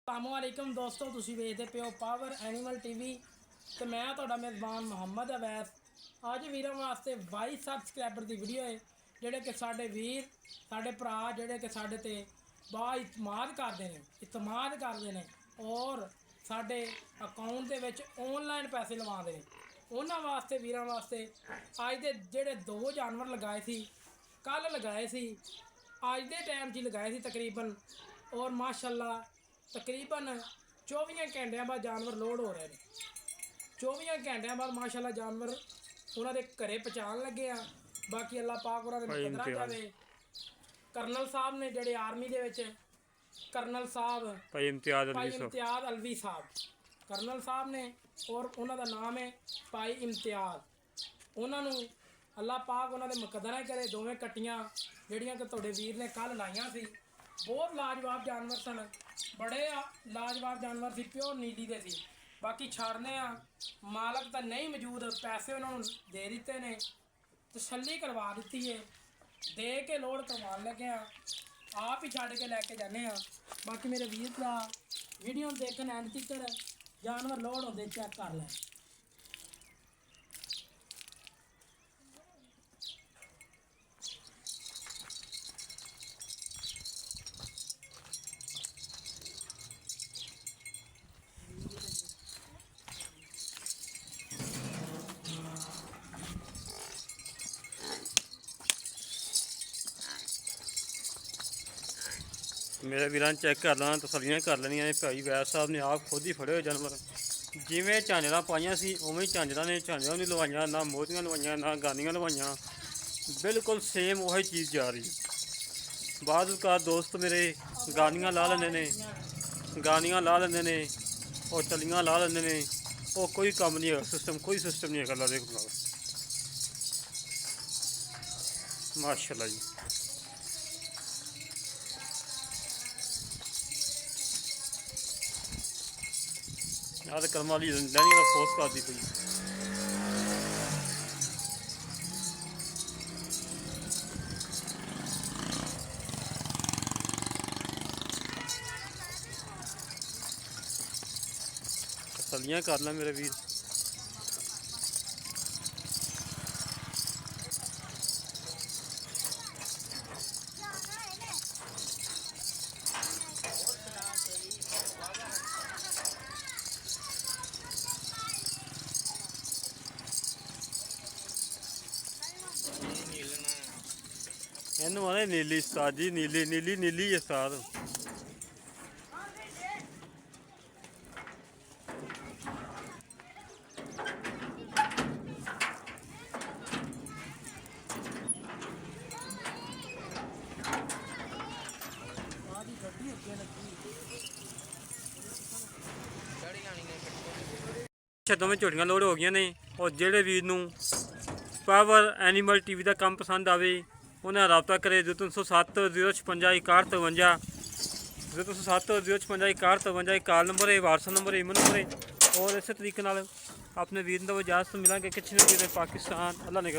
अस्सलामुअलैकुम दोस्तों, तुसीं वेखदे पिओ पावर एनिमल टीवी तो मैं तुहाडा मेज़बान मुहम्मद अवैस। अज वीरां वास्ते 22 सबसक्राइबर की वीडियो है जिहड़े कि साडे वीर साडे भरा जिहड़े कि साडे ते बा इतमाद करते हैं और साडे अकाउंट दे विच ऑनलाइन पैसे लवाते हैं। उन्हां वास्ते वीरां वास्ते अज दे जिहड़े 2 जानवर लगाए सी, कल लगाए सी, अज दे टाइम 'च लगाए सी तकरीबन, और माशाअल्लाह तकरीबन 24 घंटिया बाद जानवर लोड हो रहे हैं। 24 घंटिया बाद माशाअल्लाह जानवर उन्होंने घरे पहुँचान लगे आ। बाकी अल्लाह पाक उन्होंने मुकदरा जावे। करनल साहब ने जेडे आर्मी दे विच करनल साहब भाई इम्तियाज अलवी साहब करनल साहब ने, और उन्होंने नाम है भाई इम्तियाज। उन्होंने अल्लाह पाक उन्होंने मुकदरा करे। दोवें कट्टियां जड़ियाँ कि तुहाडे वीर ने कल लाइया सी, बहुत लाजवाब जानवर सन, बड़े लाजवाब जानवर सी, प्योर नीली दे सी। बाकी छाड़ने मालक तो नहीं मौजूद, पैसे उन्होंने दे दिते ने, तसल्ली करवा दी है, दे के लोड करवान लगे आप ही छड़ के लैके जाने। बाकी मेरे वीर भरा वीडियो देखन एंड तक जानवर लोड होंदे चेक कर लें। मेरे वीर चैक कर लेना, तसलियाँ कर लेनिया। भाई वैद साहब ने आप खुद ही फड़े हुए जानवर, जिमें झांजर पाइया सी उवें झांजर ने झांजर नहीं लवाइया, ना मोतियां लवाइया, ना गानियां लवाइया, बिल्कुल सेम वही चीज़ जा रही। बाद का दोस्त मेरे गानियां ला लेंदे ने, गानियां ला लेंदे ने और टलियां ला लेंदे ने, और कोई कम नहीं है, सिस्टम कोई सिस्टम नहीं है। गल्ला देख लो माशाल्लाह जी। यार कर्म वाली लैनी का फोर्स कर दी पई। तसलियाँ कर लें मेरे वीर। इनू आने नीली उस्ताद जी, नीली नीली नीली उस्ताद। दोवें झोटियां लोड हो गई ने, और जेडे वीर नूं पावर एनिमल टीवी का काम पसंद आवे उन्हें रबता करे 0307 056 6153 0307 056 6153 कॉल नंबर है, व्हाट्सएप नंबर है, ईमेल नंबर है। और इस तरीके अपने वीर को इजाजत मिलेंगे। किसी ने पाकिस्तान अल्लाह ने